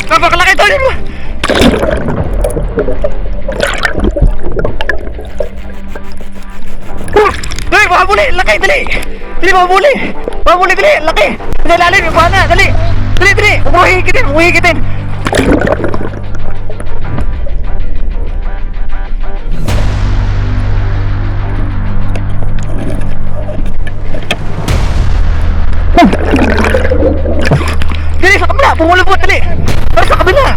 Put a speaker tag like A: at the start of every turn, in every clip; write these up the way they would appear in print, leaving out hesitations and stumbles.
A: Napakalaki ito! Dali, makabuli! Laki! Dali! Dali, makabuli! Makabuli, dali! Laki! Dali, lalim! Yung buhana! Dali! Dali, dali! Umuhigitin! Umuhigitin! Dali, sa kabila! Pumulubot! Dali! Dali, sa kabila!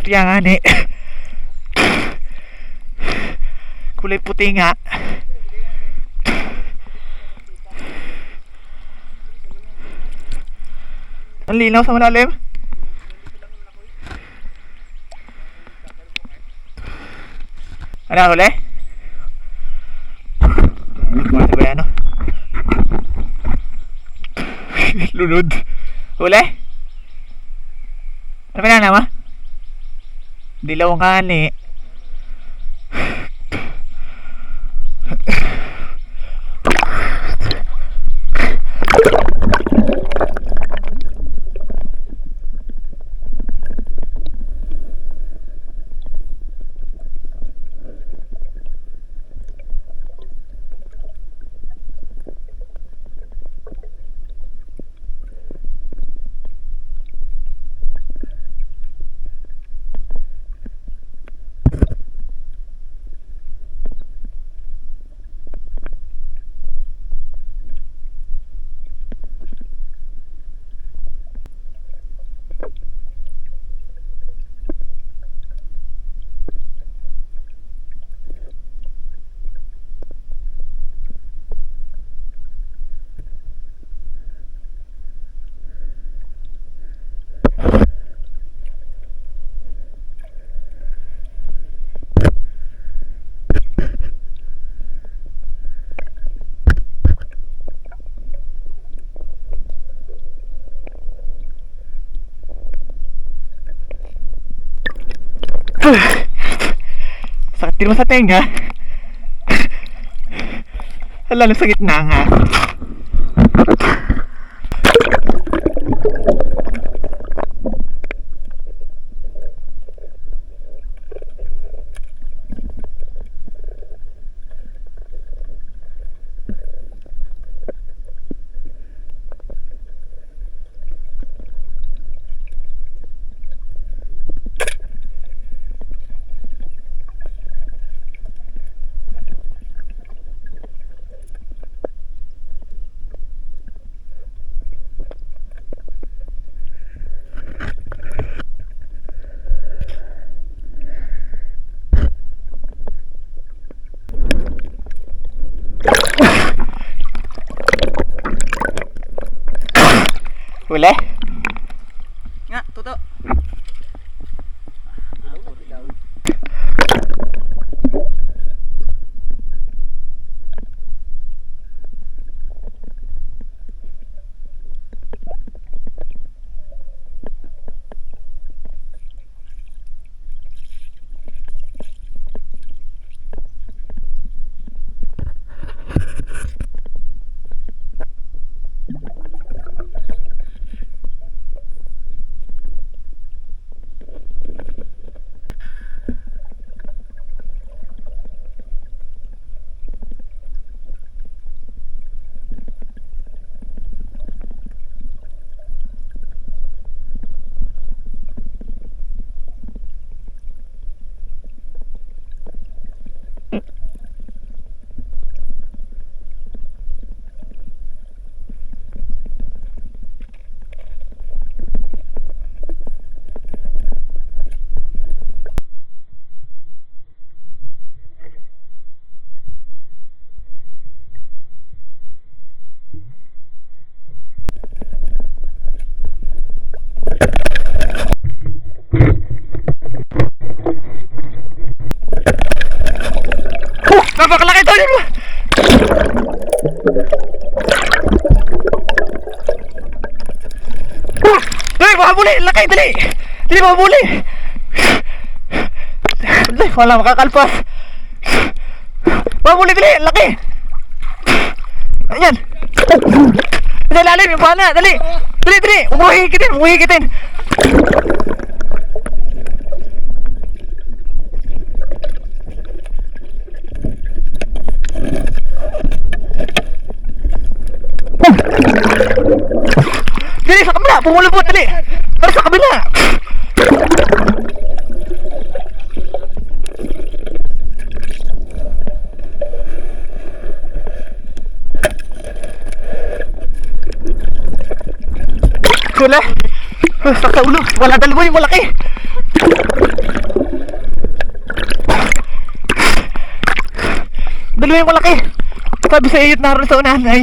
A: Kaya nga ni kulay puti nga. Ang linaw sa malalim. Ano huli? Ano ba yan? Lunod. Huli? Ano ba na naman? Dilaw nga ni. Sakit din mo sa tenga. Lalo sa gitna nga. Huli?
B: Nga, tuto.
A: Napakalaki ito! Dali, makabuli! Laki! Dali! Dali, makabuli! Dali, wala makakalpas! Makabuli! Dali! Laki! Ayan! Dali, lalim! Yung pana! Dali! Dali! Dali! Umuhigitin! Umuhigitin! Dali, sa kabila! Pumulubot! Dali! Dali, sa kabila! Wala! Sa ulo! Wala, dalawa yung malaki! Dalawa yung malaki! Sabi sa iyot naroon sa unahan ay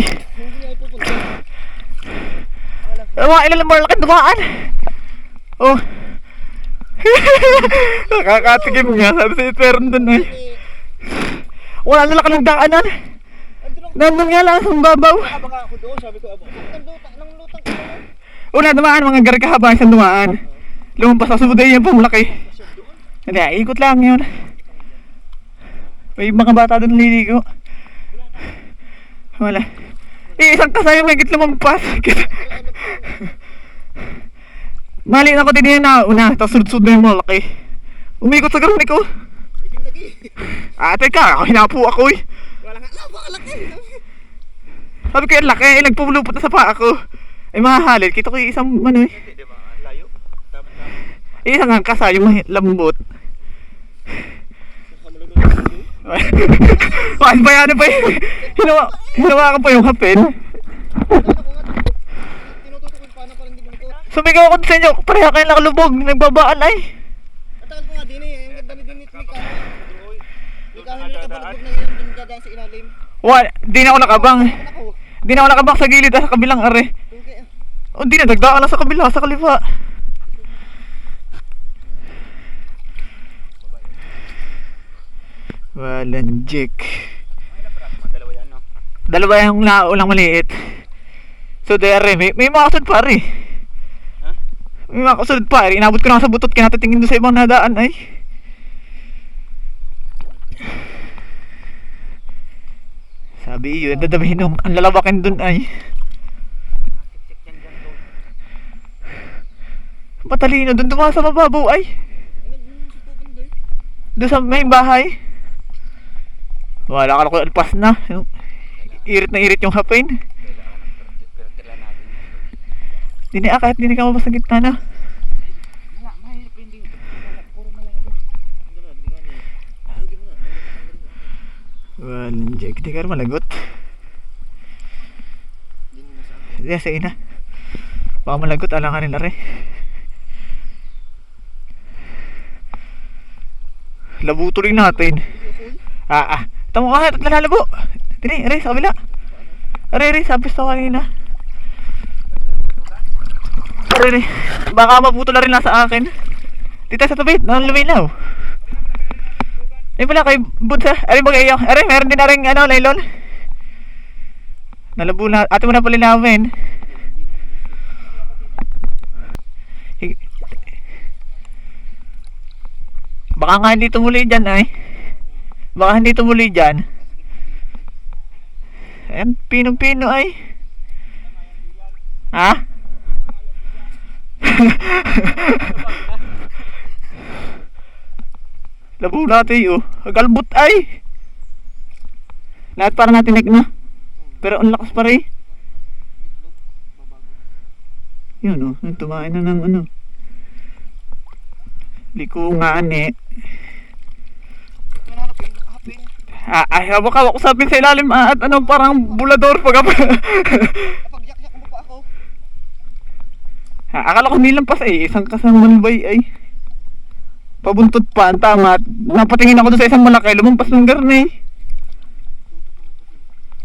A: mga ilan mo laki dumaan. Oh. Nakakatigim nga. Sabi sa meron dun ay. Wala na laki ng daanan. Nandun nga lang sa babaw.
B: Baka ako doon, sabi ko, nang lutang ko.
A: Una dumaan mga garkahaba isang dumaan. Lumampas sa sumunod yan pa malaki. Hindi, ikot lang yun. May mga bata doon naliligo. Wala. Isang kasayo may lumampas. Mali na ko din yan na una. Tapos sunod-sunod na yung malaki. Umikot sa garuni ko. Teka, hinapo ako eh.
B: Wala nga, napakalaki.
A: Sabi ko yung laki, nagpumulupot na sa paa ko. Ay mahahalil, kita ko yung isang ano eh.
B: Hindi ba, layo?
A: Isang ang kasayo may lambot. Mas bayanan pa yun. Hinawakan pa yung hapin.
B: Tinututok ko paano pa rin din ko.
A: Sumigaw ako sa inyo, pareha kayong nakalubog, nagbabaan ay.
B: Atagal ko nga din eh, ang ganda din ni Mika. Mika na nakabalubog na yun, din dadaan sa ilalim.
A: Di na ako nakabang.
B: Ako,
A: Di na ako nakabang sa gilid sa kabilang are.
B: okay.
A: O di na, nagdaan lang sa kabila, sa kaliwa. Walang jik.
B: Dalawa yan, no?
A: Dalawa yung naulang maliit. So there, may mga kasunod pare.
B: Ha?
A: May mga kasunod pare. Inabot ko na sa butot, kinatatingin doon sa ibang nadaan ay. Sabi yun, dadabihin nung ang lalawakin dun ay. Matalino dun dumasa sa mababaw ay. Doon sa may bahay. Wala ka ko alpas na. Irit na irit yung hapin. Dini kahit dini ka mabas sa gitna na. Walang di ka malagot. Diyan sa ina. Baka malagot, alang ka nila rin. Labutuloy natin. Tamo ka, lalabo. Tini, Aray, sa kabila. Aray, sabis to kanina. Aray, baka maputo na rin nasa akin. Dito sa tabi, luminaw. Ayun pala kay Bunsa. Aray, bagay yung. Aray, meron din na rin laylon. Nalabo na, ate mo na pala namin. Baka nga hindi tumuloy dyan ay. Baka hindi tumuloy dyan. Ayan, pinong-pino ay. Ha? Labo natin yun. Galbot ay. Lahat para natin na. Pero ang lakas pa rin. Yun tumain na ng likungan eh. Hawak ko sabi sa ilalim at parang bulador pag
B: Pag-yak-yak mo pa ako.
A: akala ko nilampas eh, isang kasang manbay ay pabuntot pa, ang tama. Napatingin ako doon sa isang malaki, lumampas ng garne.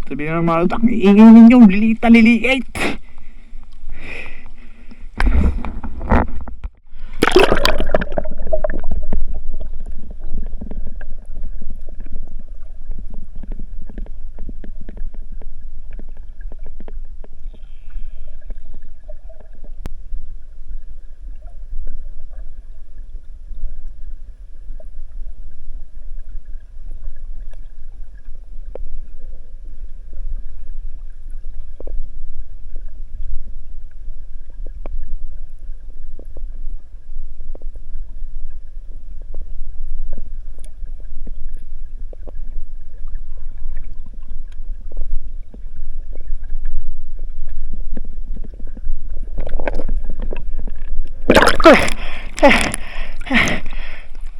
A: Sabi na ng mga ang iingay ninyo, liliit.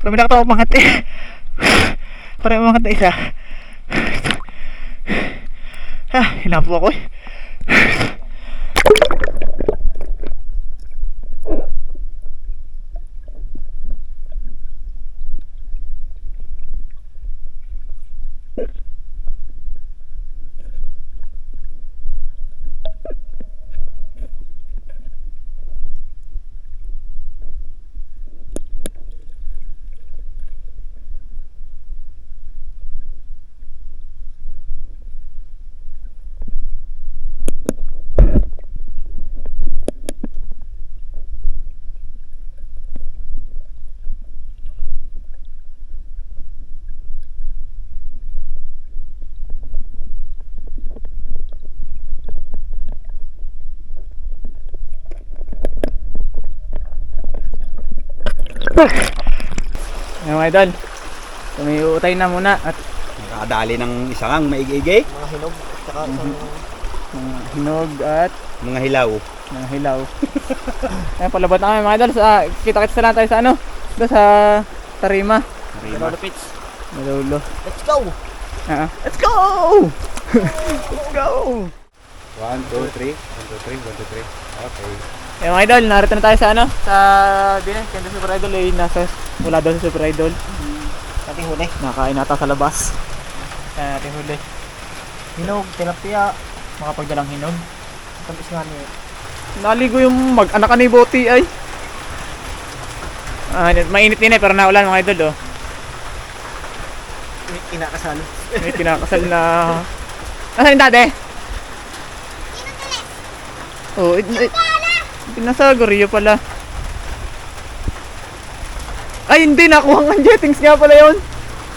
A: Parang may nakatawa umangat eh. Parang umangat na isa. Hinapo ako eh. Yung mga idol, tumiutay na muna at
C: Nakadali ng isang maigigay,
B: Mga hinog. Tsaka
A: mga hinog at
C: mga hilaw.
A: mga hilaw. Ayan, palabot na kami mga idol. Kita-kits na lang tayo sa doon sa Tarima.
B: Malulupits.
A: Malulo.
B: Let's go!
A: Let's go! Let's go!
C: 1, 2, 3. 1, 2, 3. 1, 2, 3. Okay.
A: Eh mga idol, narito na tayo sa sa kaya Super Idol eh, wala daw sa Super Idol.
B: Ating huli.
A: Nakain nata sa labas. Kaya natin huli.
B: Hinog, tilapia.
A: Mga pagdalang hinog.
B: Tamis nga niya.
A: Naligo yung mag-anak ni Boti ay. Mainit din eh, pero naulan mga idol
B: Kinakasal.
A: May kinakasal na. Nasaan yung dade? Oh, nasa Gorio pala. Ay hindi, nakuha ng jettings nga pala yun.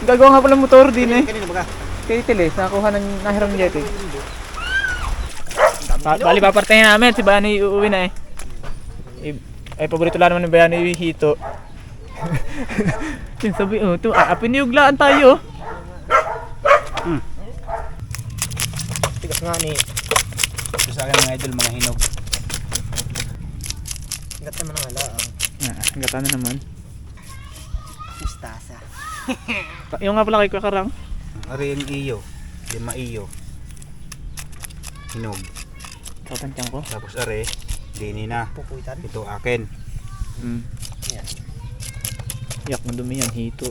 A: Gagawa nga pala motor din eh.
B: Kanina baga?
A: Kay Tilis, nakakuha ng nahiram ni Jetty. Bali papartahin namin, si Bani uuwi na eh. Ay paborito lang naman ni Bani hito. Yung sabi, oh, ito, piniyuglaan tayo.
B: Tigas nga ni.
C: Ito sa akin mga idol, mga hinog.
B: Tigas naman ang alaang.
A: Gata na naman.
B: Mustasa.
A: Yung nga pala kay Kakarang.
C: Ari yung iyo. 5 iyo. Hinog.
A: Sa tansyan ko.
C: Tapos are, dini na.
B: Pupuitan.
C: Ito akin.
B: Yan.
A: Yak, madumi yan, hito.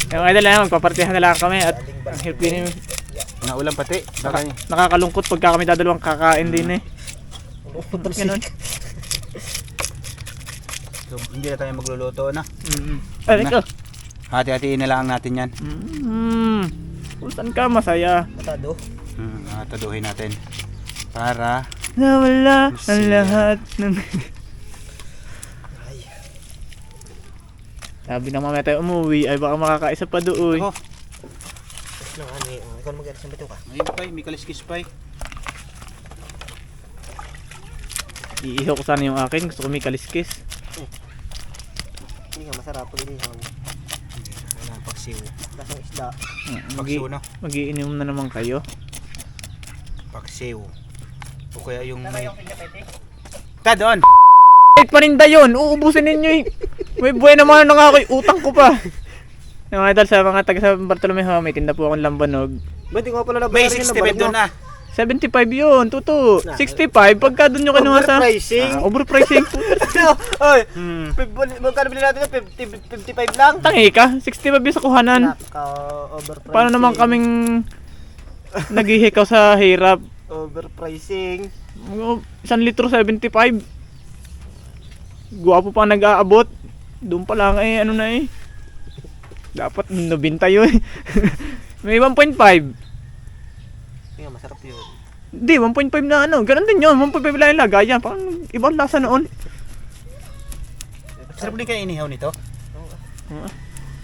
A: Yung idol na magpapartihan na lang kami at ang hirap din
C: Naulan pati. Bakay.
A: nakakalungkot pagka kami dadalawang kakain din eh. Ganun.
C: So, hindi na tayo magluluto na.
A: Ay,
C: Na.
A: ikaw.
C: Hati-hatiin na lang natin yan.
A: Kung saan ka masaya.
B: Matado.
C: Taduhin natin. Para
A: Nawala ang
C: Masaya.
A: lahat ng...
B: Ay.
A: Sabi na mamaya tayo umuwi ay baka makakaisa pa doon.
C: ako.
B: Tapos lang nga ni. Ikaw na mag-alis ng bito ka.
C: Ayun pa, may kaliskis pa eh.
A: Iihaw ko sana yung akin. Gusto ko may kaliskis.
B: Hindi nga masarap pag inihaw.
C: Walang paksiw.
B: Lasang isda.
C: Paksiw na.
A: Mag-iinom na naman kayo.
C: Paksiw. O kaya yung may... Ta doon!
A: Kahit paninda yun, uubusin ninyo eh. May buhay naman na nga ako, utang ko pa. Yung mga idol, sa mga taga sa Bartolomeo, may tinda po akong lambanog.
B: Ba, di ko nga pala
C: May
B: nabayaran
C: 65 doon na.
A: 75 yun, tuto. 65, pagka doon nyo kinuha sa...
B: Overpricing.
A: Overpricing.
B: Oy,
C: Hmm.
B: magkano bilhin natin? 55 lang?
A: Tangi ka, 65 yung sa kuhanan.
B: Napaka-overpricing.
A: Paano naman kaming naghihikaw sa hirap?
B: Overpricing.
A: 1 litro 75. Guwapo pa nag-aabot. Doon pa lang eh, ano na eh. Dapat 90 yun. May 1.5.
B: Kaya masarap yun.
A: Hindi, 1.5 na ano. Ganun din yun. 1.5 lang yung lagayan. Parang ibang lasa noon.
C: Sarap din kayo inihaw nito?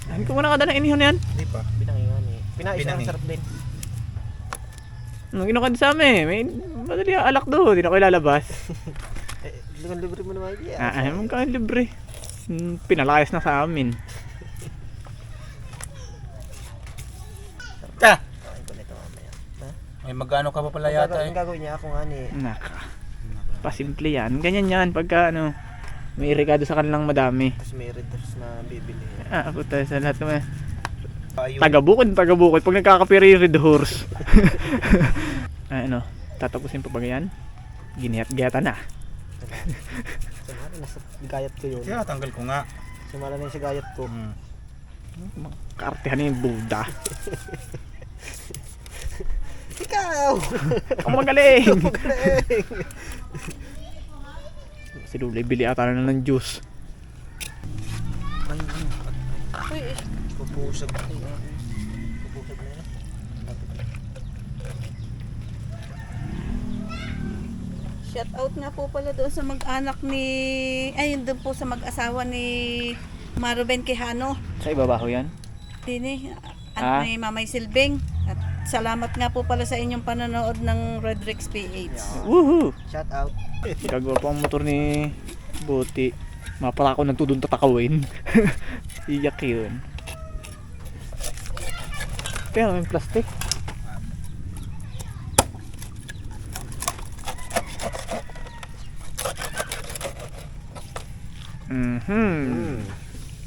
A: Hindi ko muna kadala inihaw na yan.
C: Hindi pa.
B: Pinangingan eh. Pinais ang
C: Pinangin.
B: sarap din.
A: Nung kinuha din sa amin, may madali ang alak doon. Hindi na ko ilalabas.
B: Libre mo naman yan.
A: Ay, magkano libre. Pinalayas na sa amin.
C: Ta!
B: Kain ko nito mamaya. Ha?
C: May magano ka pa pala yata
B: Ang
C: eh.
B: gagawin niya ako nga ni.
A: Naka. Pasimple yan. Ganyan yan. Pagka ano, may irigado sa kanilang madami.
B: Tapos may red doors na bibili.
A: Puta sa lahat naman.
C: Ayun.
A: Taga-bukod. Pag nagkakapiri, red horse. Ay, ano, tatapusin pa ba yan? Giniyat-giyatan na.
B: Sumala na sa gayat ko yun.
C: Kaya tanggal ko nga.
B: Sumala na yung sa gayat ko.
A: Kaartihan na yung Buddha.
B: Ikaw!
A: Ang magaling!
B: Magaling!
A: Si Lulay, bili ata na ng juice.
B: Uy, pupusag. Pupusag na yun.
D: Shout out nga po pala doon sa mag-anak ni, ay doon po sa mag-asawa ni Maruben Quijano.
A: Sa ibabaho yan?
D: Dini,
A: Ah.
D: at ni Mamay Silbing. At salamat nga po pala sa inyong panonood ng Redrix PH.
A: Woohoo!
B: Shout out.
A: Gagawa pa ang motor ni Buti. Mapala ako ng tudong tatakawin. Iyak yun. Pero may plastic.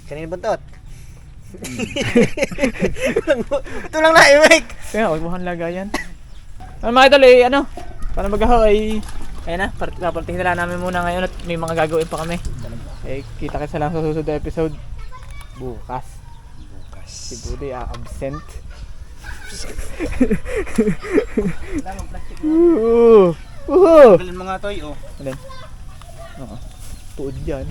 B: Kanina bantot? Ito lang na, Mike!
A: Kaya huwag mo kang lagayan. Ano mga idol eh, ano? Para mag-ahaw ay... Ayan na, papartingin na lang namin muna ngayon at may mga gagawin pa kami. Eh, kita kita lang sa susunod na episode. Bukas. Si Budi absent. Woohoo! Woohoo!
C: Tanggalin mga toy oh.
A: Alin? Oo. Tuod yan.